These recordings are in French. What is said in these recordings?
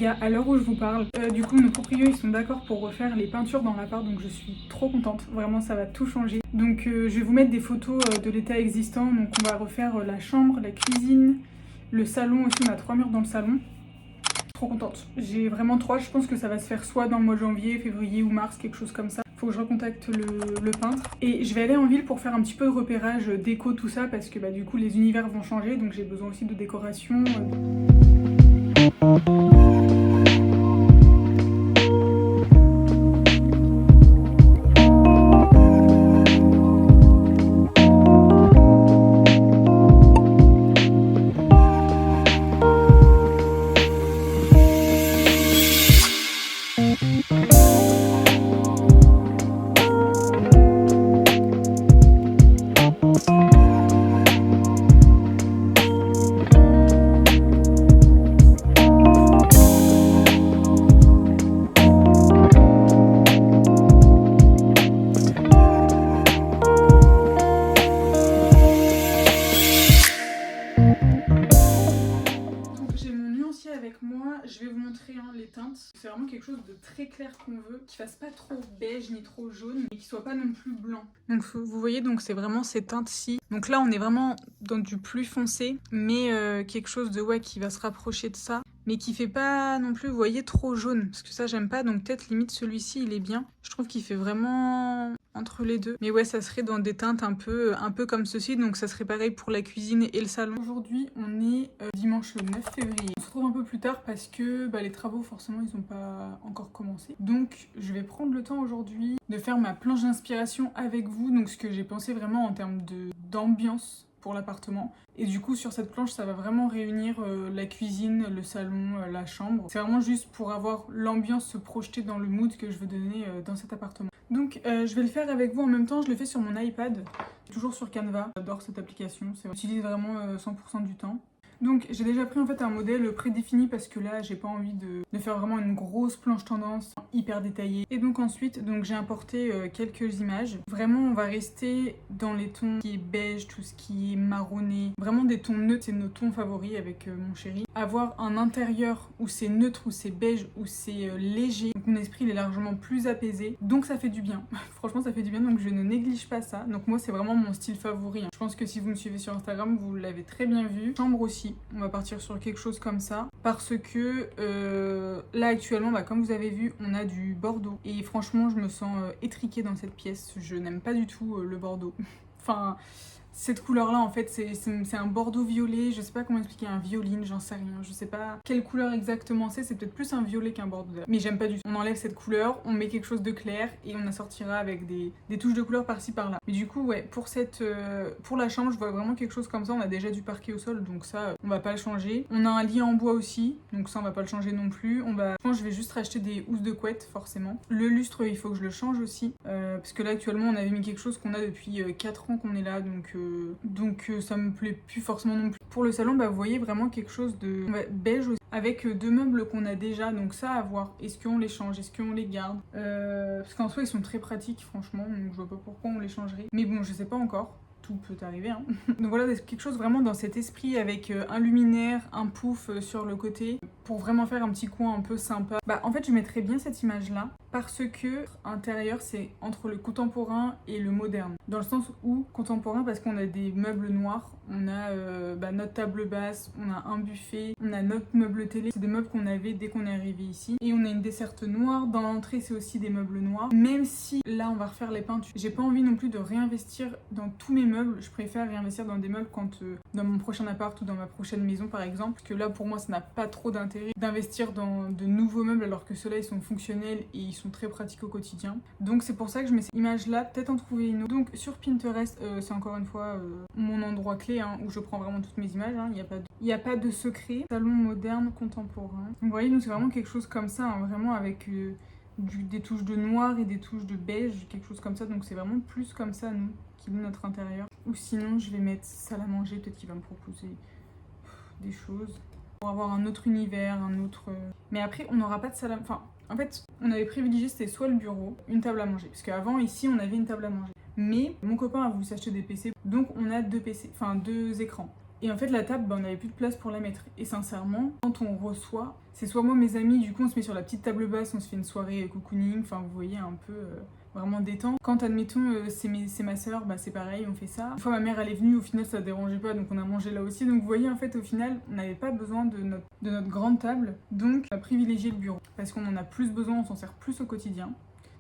gars, à l'heure où je vous parle, du coup nos proprios ils sont d'accord pour refaire les peintures dans l'appart, donc je suis trop contente, vraiment ça va tout changer. Donc je vais vous mettre des photos de l'état existant, donc on va refaire la chambre, la cuisine, le salon aussi, on a 3 murs dans le salon. Trop contente, j'ai vraiment 3, je pense que ça va se faire soit dans le mois de janvier, février ou mars, quelque chose comme ça. Faut que je recontacte le peintre. Et je vais aller en ville pour faire un petit peu de repérage déco, tout ça, parce que du coup les univers vont changer, donc j'ai besoin aussi de décoration. Avec moi, je vais vous montrer les teintes. C'est vraiment quelque chose de très clair qu'on veut, qui fasse pas trop beige ni trop jaune, et qui soit pas non plus blanc. Donc vous voyez, donc c'est vraiment ces teintes-ci. Donc là on est vraiment dans du plus foncé, mais quelque chose de qui va se rapprocher de ça, mais qui fait pas non plus, vous voyez, trop jaune, parce que ça j'aime pas, donc peut-être limite celui-ci il est bien. Je trouve qu'il fait vraiment entre les deux. Mais ouais, ça serait dans des teintes un peu comme ceci, donc ça serait pareil pour la cuisine et le salon. Aujourd'hui, on est dimanche 9 février. On se retrouve un peu plus tard parce que les travaux, forcément, ils n'ont pas encore commencé. Donc, je vais prendre le temps aujourd'hui de faire ma planche d'inspiration avec vous, donc ce que j'ai pensé vraiment en termes d'ambiance pour l'appartement. Et du coup, sur cette planche, ça va vraiment réunir la cuisine, le salon, la chambre. C'est vraiment juste pour avoir l'ambiance se projeter dans le mood que je veux donner dans cet appartement. Donc, je vais le faire avec vous en même temps. Je le fais sur mon iPad, toujours sur Canva. J'adore cette application. J'utilise vraiment 100% du temps. Donc j'ai déjà pris en fait un modèle prédéfini parce que là j'ai pas envie de faire vraiment une grosse planche tendance hyper détaillée. Et donc ensuite j'ai importé quelques images. Vraiment on va rester dans les tons qui est beige, tout ce qui est marronné, vraiment des tons neutres, c'est nos tons favoris avec mon chéri. Avoir un intérieur où c'est neutre, où c'est beige, où c'est léger. Donc mon esprit il est largement plus apaisé. Donc ça fait du bien. Franchement ça fait du bien, donc je ne néglige pas ça. Donc moi c'est vraiment mon style favori. Je pense que si vous me suivez sur Instagram vous l'avez très bien vu. Chambre aussi. On va partir sur quelque chose comme ça parce que là actuellement comme vous avez vu on a du bordeaux et franchement je me sens étriquée dans cette pièce. Je n'aime pas du tout le bordeaux. Enfin cette couleur là en fait c'est un bordeaux violet, je sais pas comment expliquer, un violine, j'en sais rien, je sais pas quelle couleur exactement c'est peut-être plus un violet qu'un bordeaux vert. Mais j'aime pas du tout. On enlève cette couleur, on met quelque chose de clair et on assortira avec des touches de couleur par-ci par-là. Mais du coup ouais, pour la chambre je vois vraiment quelque chose comme ça. On a déjà du parquet au sol donc ça on va pas le changer. On a un lit en bois aussi donc ça on va pas le changer non plus. Je pense que je vais juste racheter des housses de couette forcément. Le lustre il faut que je le change aussi parce que là actuellement on avait mis quelque chose qu'on a depuis 4 ans qu'on est là donc ça me plaît plus forcément non plus. Pour le salon vous voyez vraiment quelque chose de beige aussi, avec 2 meubles qu'on a déjà, donc ça à voir. Est-ce qu'on les change, est-ce qu'on les garde parce qu'en soi ils sont très pratiques franchement, donc je vois pas pourquoi on les changerait, mais bon je sais pas encore, tout peut arriver hein. Donc voilà, quelque chose vraiment dans cet esprit avec un luminaire, un pouf sur le côté pour vraiment faire un petit coin un peu sympa. En fait je mettrais bien cette image là parce que intérieur c'est entre le contemporain et le moderne, dans le sens où contemporain parce qu'on a des meubles noirs, on a notre table basse, on a un buffet, on a notre meuble télé, c'est des meubles qu'on avait dès qu'on est arrivé ici, et on a une desserte noire, dans l'entrée c'est aussi des meubles noirs. Même si là on va refaire les peintures, j'ai pas envie non plus de réinvestir dans tous mes meubles, je préfère réinvestir dans des meubles quand dans mon prochain appart ou dans ma prochaine maison par exemple, parce que là pour moi ça n'a pas trop d'intérêt d'investir dans de nouveaux meubles alors que ceux-là ils sont fonctionnels et ils sont très pratiques au quotidien. Donc c'est pour ça que je mets cette image là, peut-être en trouver une autre. Donc sur Pinterest c'est encore une fois mon endroit clé où je prends vraiment toutes mes images, il n'y a pas de secret. Salon moderne contemporain. Donc, vous voyez, nous c'est vraiment quelque chose comme ça, vraiment avec des touches de noir et des touches de beige, quelque chose comme ça. Donc c'est vraiment plus comme ça nous qui est notre intérieur. Ou sinon je vais mettre salle à manger, peut-être qu'il va me proposer des choses pour avoir un autre univers, un autre. Mais après on n'aura pas de salle à... Enfin en fait on avait privilégié c'était soit le bureau, une table à manger, parce qu'avant ici on avait une table à manger. Mais mon copain a voulu s'acheter des PC, donc on a 2 PC, enfin 2 écrans. Et en fait, la table, on n'avait plus de place pour la mettre. Et sincèrement, quand on reçoit, c'est soit moi, mes amis, du coup, on se met sur la petite table basse, on se fait une soirée cocooning, enfin, vous voyez, un peu vraiment détente. Quand, admettons, c'est ma soeur, bah, c'est pareil, on fait ça. Une fois, ma mère, elle est venue, au final, ça dérangeait pas, donc on a mangé là aussi. Donc, vous voyez, en fait, au final, on n'avait pas besoin de notre grande table. Donc, on a privilégié le bureau. Parce qu'on en a plus besoin, on s'en sert plus au quotidien.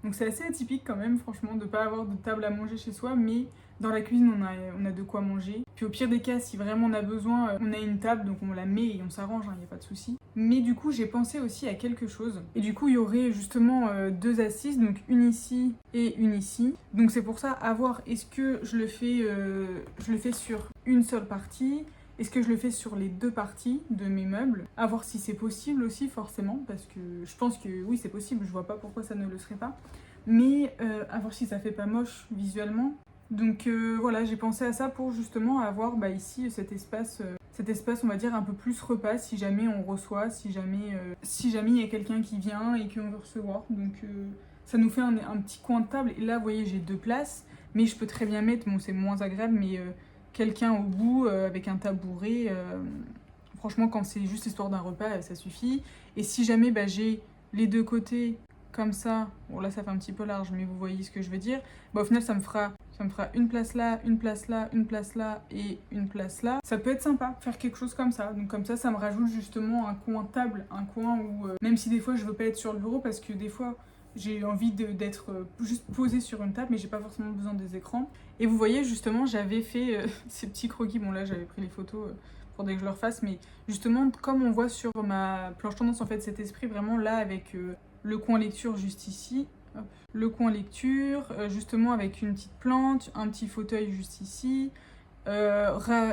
Donc c'est assez atypique quand même, franchement, de ne pas avoir de table à manger chez soi, mais dans la cuisine, on a de quoi manger. Puis au pire des cas, si vraiment on a besoin, on a une table, donc on la met et on s'arrange, il n'y a pas de souci. Mais du coup, j'ai pensé aussi à quelque chose. Et du coup, il y aurait justement 2 assises, donc une ici et une ici. Donc c'est pour ça, à voir, est-ce que je le fais sur une seule partie ? Est-ce que je le fais sur les 2 parties de mes meubles? À voir si c'est possible aussi, forcément, parce que je pense que oui, c'est possible, je vois pas pourquoi ça ne le serait pas. Mais à voir si ça fait pas moche visuellement. Donc voilà, j'ai pensé à ça pour justement avoir ici cet espace, on va dire, un peu plus repas, si jamais on reçoit, si jamais il y a quelqu'un qui vient et qu'on veut recevoir. Donc ça nous fait un petit coin de table. Et là, vous voyez, j'ai 2 places, mais je peux très bien mettre, bon, c'est moins agréable, mais quelqu'un au bout avec un tabouret. Franchement, quand c'est juste histoire d'un repas, ça suffit. Et si jamais j'ai les 2 côtés comme ça, bon là ça fait un petit peu large, mais vous voyez ce que je veux dire, au final ça me fera une place là, une place là, une place là et une place là. Ça peut être sympa, faire quelque chose comme ça. Donc comme ça me rajoute justement un coin table, un coin où, même si des fois je veux pas être sur le bureau, parce que des fois j'ai envie d'être juste posée sur une table, mais j'ai pas forcément besoin des écrans. Et vous voyez, justement, j'avais fait ces petits croquis. Bon, là, j'avais pris les photos pour que je leur fasse, mais justement, comme on voit sur ma planche tendance, en fait, cet esprit vraiment là, avec le coin lecture juste ici. Hop. Le coin lecture, justement, avec une petite plante, un petit fauteuil juste ici.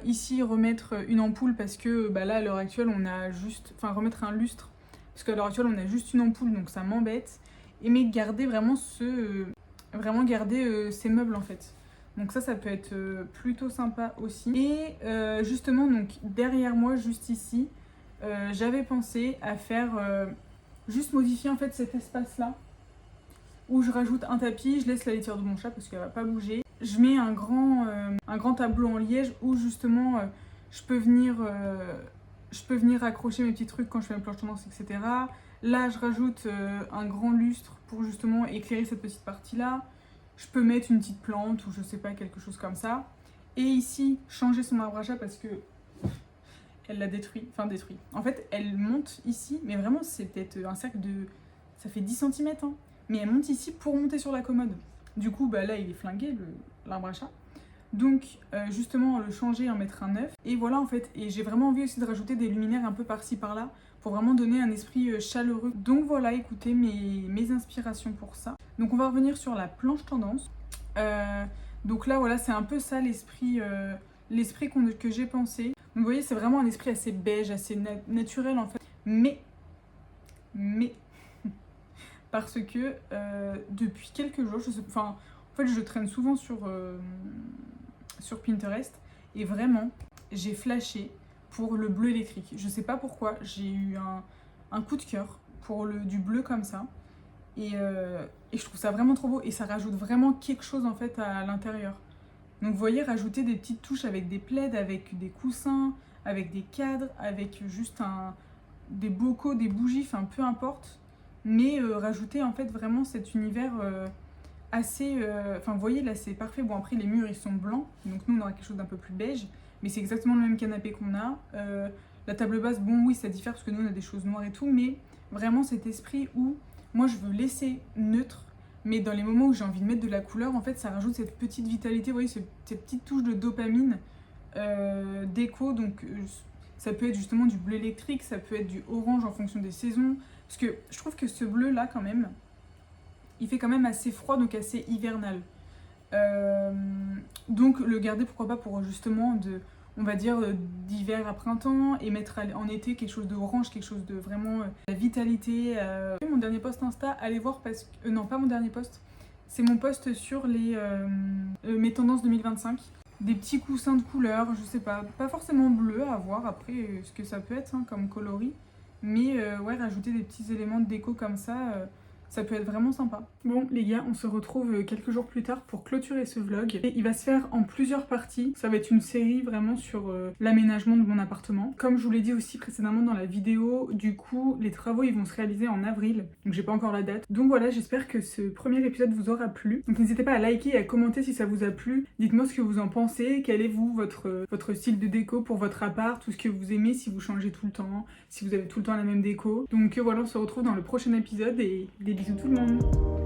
Ici, remettre une ampoule, parce que là, à l'heure actuelle, on a juste... Enfin, remettre un lustre, parce qu'à l'heure actuelle, on a juste une ampoule, donc ça m'embête. Mais garder vraiment ces meubles en fait. Donc ça peut être plutôt sympa aussi. Et justement, donc derrière moi, juste ici, j'avais pensé à faire juste modifier en fait cet espace là, où je rajoute un tapis, je laisse la litière de mon chat parce qu'elle va pas bouger. Je mets un grand tableau en liège où justement je peux venir accrocher mes petits trucs quand je fais mes planches tendance, etc. Là, je rajoute un grand lustre pour justement éclairer cette petite partie-là. Je peux mettre une petite plante ou je sais pas, quelque chose comme ça. Et ici, changer son arbre à chat parce que elle l'a détruit. En fait, elle monte ici, mais vraiment, c'est peut-être un cercle de... Ça fait 10 cm, hein. Mais elle monte ici pour monter sur la commode. Du coup, là, il est flingué, l'arbre à chat. Donc, justement, le changer, en mettre un neuf. Et voilà, en fait. Et j'ai vraiment envie aussi de rajouter des luminaires un peu par-ci, par-là, pour vraiment donner un esprit chaleureux. Donc voilà, écoutez mes inspirations pour ça. Donc on va revenir sur la planche tendance. Donc là, voilà, c'est un peu ça l'esprit que j'ai pensé. Donc vous voyez, c'est vraiment un esprit assez beige, assez naturel en fait. Mais, parce que depuis quelques jours, en fait, je traîne souvent sur Pinterest et vraiment, j'ai flashé pour le bleu électrique. Je sais pas pourquoi, j'ai eu un coup de cœur pour du bleu comme ça. Et je trouve ça vraiment trop beau et ça rajoute vraiment quelque chose en fait à l'intérieur. Donc vous voyez, rajouter des petites touches avec des plaids, avec des coussins, avec des cadres, avec juste des bocaux, des bougies, enfin peu importe. Mais rajouter en fait vraiment cet univers assez... Enfin vous voyez là c'est parfait. Bon après les murs ils sont blancs, donc nous on aura quelque chose d'un peu plus beige. Mais c'est exactement le même canapé qu'on a. La table basse, bon oui ça diffère parce que nous on a des choses noires et tout. Mais vraiment cet esprit où moi je veux laisser neutre. Mais dans les moments où j'ai envie de mettre de la couleur, en fait ça rajoute cette petite vitalité. Vous voyez cette petite touche de dopamine déco. Donc ça peut être justement du bleu électrique, ça peut être du orange en fonction des saisons. Parce que je trouve que ce bleu là quand même, il fait quand même assez froid, donc assez hivernal. Donc le garder pourquoi pas pour justement on va dire d'hiver à printemps et mettre en été quelque chose d'orange, quelque chose de vraiment la vitalité. Mon dernier post Insta, allez voir parce que... non, pas mon dernier post, c'est mon post sur mes tendances 2025. Des petits coussins de couleurs, je sais pas forcément bleu, à voir après ce que ça peut être comme coloris. Mais ouais, rajouter des petits éléments de déco comme ça Ça peut être vraiment sympa. Bon les gars, on se retrouve quelques jours plus tard pour clôturer ce vlog. Et il va se faire en plusieurs parties. Ça va être une série vraiment sur l'aménagement de mon appartement. Comme je vous l'ai dit aussi précédemment dans la vidéo, du coup les travaux ils vont se réaliser en avril. Donc j'ai pas encore la date. Donc voilà, j'espère que ce premier épisode vous aura plu. Donc n'hésitez pas à liker et à commenter si ça vous a plu. Dites-moi ce que vous en pensez. Quel est vous, votre style de déco pour votre appart, tout ce que vous aimez, si vous changez tout le temps, si vous avez tout le temps la même déco. Donc voilà, on se retrouve dans le prochain épisode et des bisous tout le monde.